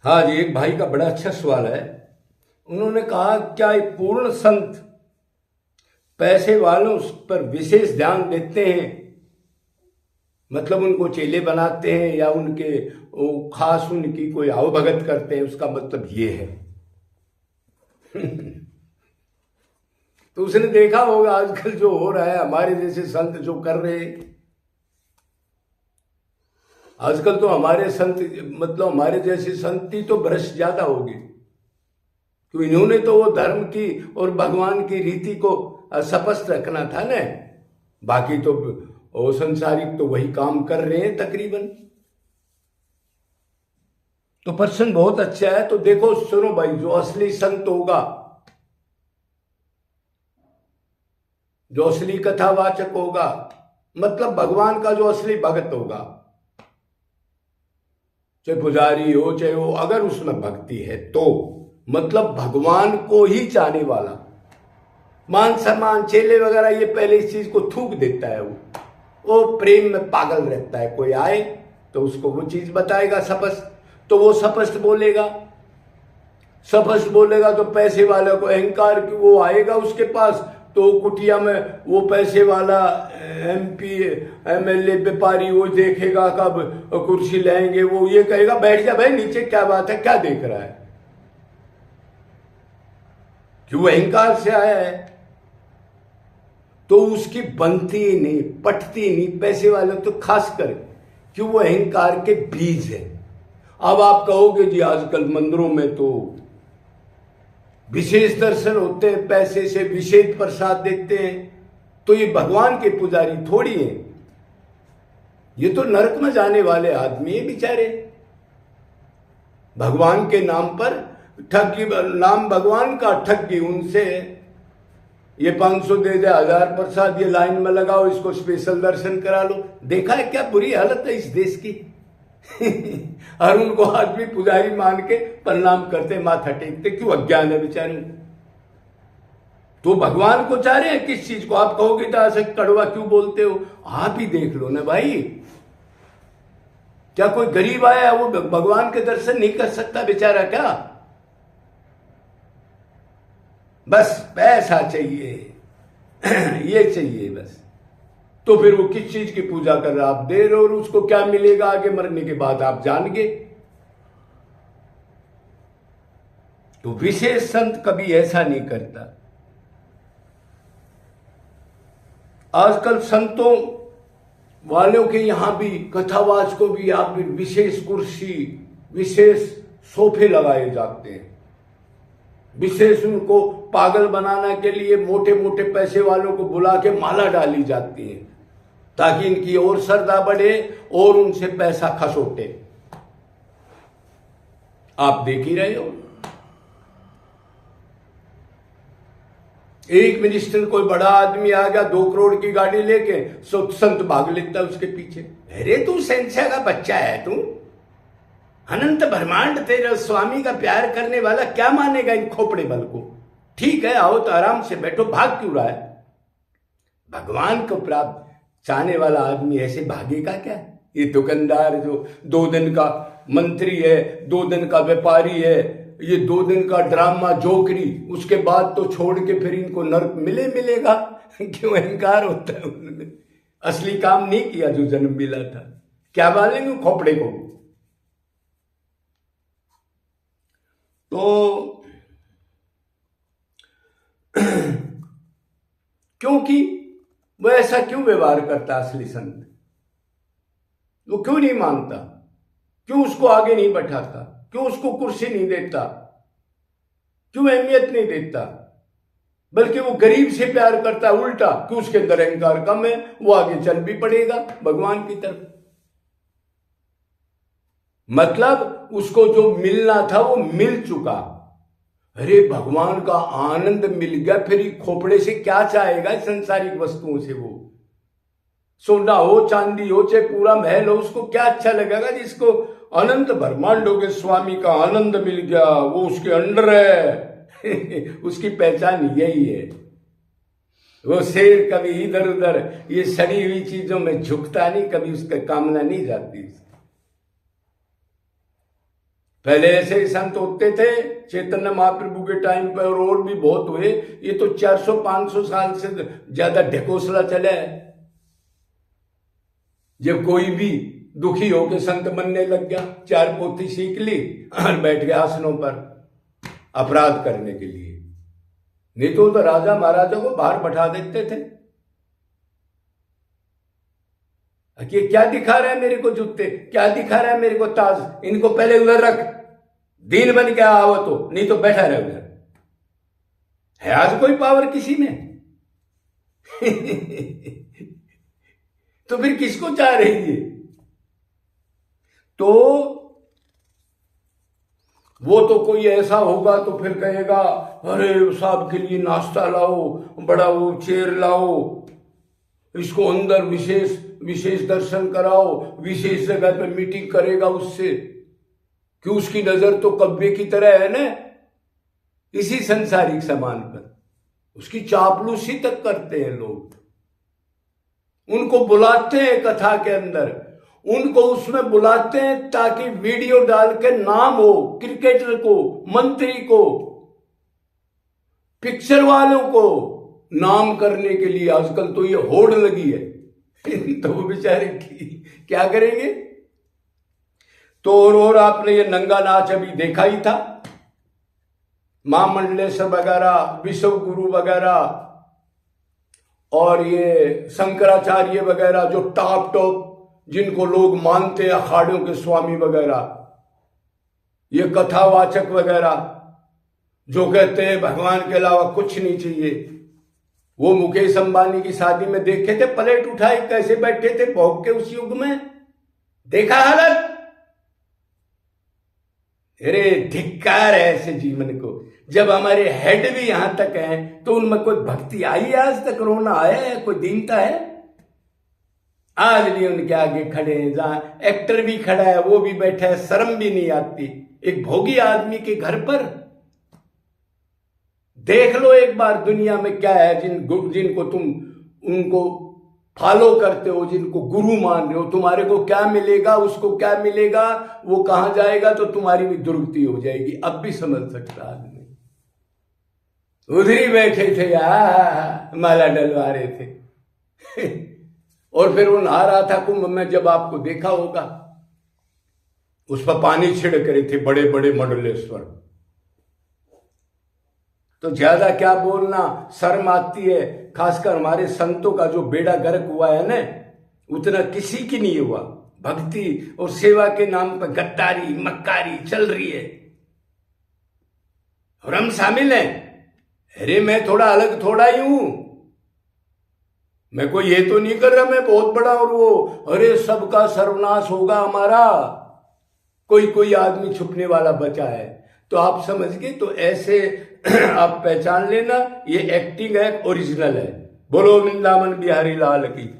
हाँ जी, एक भाई का बड़ा अच्छा सवाल है। उन्होंने कहा क्या एक पूर्ण संत पैसे वालों पर विशेष ध्यान देते हैं, मतलब उनको चेले बनाते हैं या उनके वो खास उनकी कोई आवभगत करते हैं, उसका मतलब ये है। तो उसने देखा होगा आजकल जो हो रहा है, हमारे जैसे संत जो कर रहे हैं आजकल, तो हमारे संत मतलब हमारे जैसे संत ही तो भ्रष्ट ज्यादा हो गए। तो इन्होंने तो वो धर्म की और भगवान की रीति को स्पष्ट रखना था ना। बाकी तो वो संसारिक तो वही काम कर रहे हैं तकरीबन। तो प्रश्न बहुत अच्छा है। तो देखो सुनो भाई, जो असली संत होगा, जो असली कथावाचक होगा, मतलब भगवान का जो असली भक्त होगा, चाहे पुजारी हो चाहे वो, अगर उसमें भक्ति है तो मतलब भगवान को ही चाहने वाला, मान सम्मान चेले वगैरह ये पहले इस चीज को थूक देता है। वो प्रेम में पागल रहता है। कोई आए तो उसको वो चीज बताएगा स्पष्ट, तो वो स्पष्ट बोलेगा। स्पष्ट बोलेगा तो पैसे वाले को अहंकार की वो आएगा उसके पास, तो कुटिया में वो पैसे वाला MP MLA व्यापारी वो देखेगा कब कुर्सी लाएंगे, वो ये कहेगा बैठ जा भाई नीचे, क्या बात है, क्या देख रहा है, क्यों अहंकार से आया है। तो उसकी बनती नहीं, पटती नहीं पैसे वाले तो खासकर, क्यों वो अहंकार के बीज है। अब आप कहोगे जी आजकल मंदिरों में तो विशेष दर्शन होते हैं, पैसे से विशेष प्रसाद देते हैं, तो ये भगवान के पुजारी थोड़ी हैं, ये तो नरक में जाने वाले आदमी है बेचारे। भगवान के नाम पर ठगी, नाम भगवान का ठगी उनसे। ये 500 दे दे, 1000 प्रसाद, ये लाइन में लगाओ, इसको स्पेशल दर्शन करा लो। देखा है क्या बुरी हालत है इस देश की। और उनको आदमी पुजारी मान के प्रणाम करते, माथा टेकते, क्यों अज्ञान है बेचारे। तो भगवान को चाह रहे हैं किस चीज को। आप कहोगे तो ऐसे कड़वा क्यों बोलते हो, आप ही देख लो ना भाई। क्या कोई गरीब आया वो भगवान के दर्शन नहीं कर सकता बेचारा क्या। बस पैसा चाहिए, ये चाहिए बस। तो फिर वो किस चीज की पूजा कर रहा, आप दे रहे हो, और उसको क्या मिलेगा आगे मरने के बाद आप जान गए। तो विशेष संत कभी ऐसा नहीं करता। आजकल संतों वालों के यहां भी, कथावाच को भी आप विशेष कुर्सी, विशेष सोफे लगाए जाते हैं। विशेष उनको पागल बनाने के लिए मोटे मोटे पैसे वालों को बुला के माला डाली जाती है, ताकि इनकी और श्रद्धा बढ़े और उनसे पैसा खसोटे। आप देख ही रहे हो। एक मिनिस्टर कोई बड़ा आदमी आ गया 2 करोड़ की गाड़ी लेके, संत भाग लेता है उसके पीछे। अरे तू शहंशाह का बच्चा है, तू अनंत ब्रह्मांड तेरे स्वामी का प्यार करने वाला, क्या मानेगा इन खोपड़े बल को। ठीक है आओ तो आराम से बैठो, भाग क्यों रहा है। भगवान को प्राप्त चाहने वाला आदमी ऐसे भागेगा क्या। ये दुकानदार जो 2 दिन का मंत्री है, 2 दिन का व्यापारी है, ये 2 दिन का ड्रामा जोकरी, उसके बाद तो छोड़ के फिर इनको नर्क मिलेगा। क्यों अहंकार होता है उनमें, असली काम नहीं किया जो जन्म मिला था। क्या मानेंगे खोपड़े को। तो क्योंकि वो ऐसा क्यों व्यवहार करता असली संत, वो क्यों नहीं मानता, क्यों उसको आगे नहीं बैठाता, क्यों उसको कुर्सी नहीं देता, क्यों अहमियत नहीं देता, बल्कि वो गरीब से प्यार करता है उल्टा, क्यों उसके अंदर अहंकार कम है, वो आगे चल भी पड़ेगा भगवान की तरफ। मतलब उसको जो मिलना था वो मिल चुका। अरे भगवान का आनंद मिल गया, फिर खोपड़े से क्या चाहेगा संसारिक वस्तुओं से। वो सोना हो चांदी हो चाहे पूरा महल हो, उसको क्या अच्छा लगेगा जिसको अनंत ब्रह्मांडों के स्वामी का आनंद मिल गया, वो उसके अंडर है। उसकी पहचान यही है। वो शेर कभी इधर उधर ये सड़ी हुई चीजों में झुकता नहीं, कभी उसका कामना नहीं जाती। पहले ऐसे ही संत होते थे चैतन्य महाप्रभु के टाइम पर, और भी बहुत हुए। ये तो 400-500 साल से ज्यादा ढकोसला चला है। जब कोई भी दुखी होकर संत बनने लग गया, 4 पोथी सीख ली और बैठ गया आसनों पर अपराध करने के लिए। नहीं तो राजा महाराजा को बाहर बैठा देते थे। ये क्या दिखा रहा है मेरे को जूते, क्या दिखा रहा है मेरे को ताज, इनको पहले उधर रख, दीन बन के आओ तो, नहीं तो बैठा रहे उधर। है आज कोई पावर किसी में? तो फिर किसको चाह रही है? तो वो तो कोई ऐसा होगा तो फिर कहेगा अरे साहब के लिए नाश्ता लाओ, बड़ा वो चेयर लाओ, इसको अंदर विशेष दर्शन कराओ, विशेष जगह पे मीटिंग करेगा उससे, कि उसकी नजर तो कब्बे की तरह है ना इसी संसारिक सामान पर। उसकी चापलूसी तक करते हैं लोग। उनको बुलाते हैं कथा के अंदर, उनको उसमें बुलाते हैं ताकि वीडियो डाल के नाम हो, क्रिकेटर को, मंत्री को, पिक्चर वालों को नाम करने के लिए। आजकल तो ये होड़ लगी है। तो वो बेचारे क्या करेंगे? तो और आपने ये नंगा नाच अभी देखा ही था, महामंडलेश्वर वगैरह, विश्व गुरु वगैरह और ये शंकराचार्य वगैरह, जो टॉप जिनको लोग मानते हैं, अखाड़ों के स्वामी वगैरह, ये कथावाचक वगैरह जो कहते हैं भगवान के अलावा कुछ नहीं चाहिए। वो मुकेश अंबानी की शादी में देखे थे, प्लेट उठाई कैसे बैठे थे भौंक के उस युग में, देखा हालत? अरे धिक्कार है ऐसे जीवन को। जब हमारे हेड भी यहां तक हैं तो उनमें कोई भक्ति आई आज तक? रोना आया है? कोई दीनता है? आज भी उनके आगे खड़े हैं, जहां एक्टर भी खड़ा है वो भी बैठा है, शर्म भी नहीं आती एक भोगी आदमी के घर पर। देख लो एक बार दुनिया में क्या है, जिनको तुम उनको फॉलो करते हो, जिनको गुरु मान रहे हो, तुम्हारे को क्या मिलेगा, उसको क्या मिलेगा, वो कहां जाएगा, तो तुम्हारी भी दुर्गति हो जाएगी। अब भी समझ सकता आदमी। उधर ही बैठे थे यार, माला डलवा रहे थे। और फिर वो नहा रहा था कुंभ में, जब आपको देखा होगा, उस पर पानी छिड़क रहे थे बड़े बड़े मंडलेश्वर। तो ज्यादा क्या बोलना, शर्म आती है। खासकर हमारे संतों का जो बेड़ा गर्क हुआ है ना, उतना किसी की नहीं हुआ। भक्ति और सेवा के नाम पर गद्दारी मक्कारी चल रही है और हम शामिल हैं। अरे मैं थोड़ा अलग थोड़ा ही हूं, मैं कोई ये तो नहीं कर रहा मैं बहुत बड़ा और वो, अरे सबका सर्वनाश होगा हमारा। कोई आदमी छुपने वाला बचा है तो आप समझ गए। तो ऐसे आप पहचान लेना, ये एक्टिंग है, ओरिजिनल है। बोलो वृंदावन बिहारी लाल की।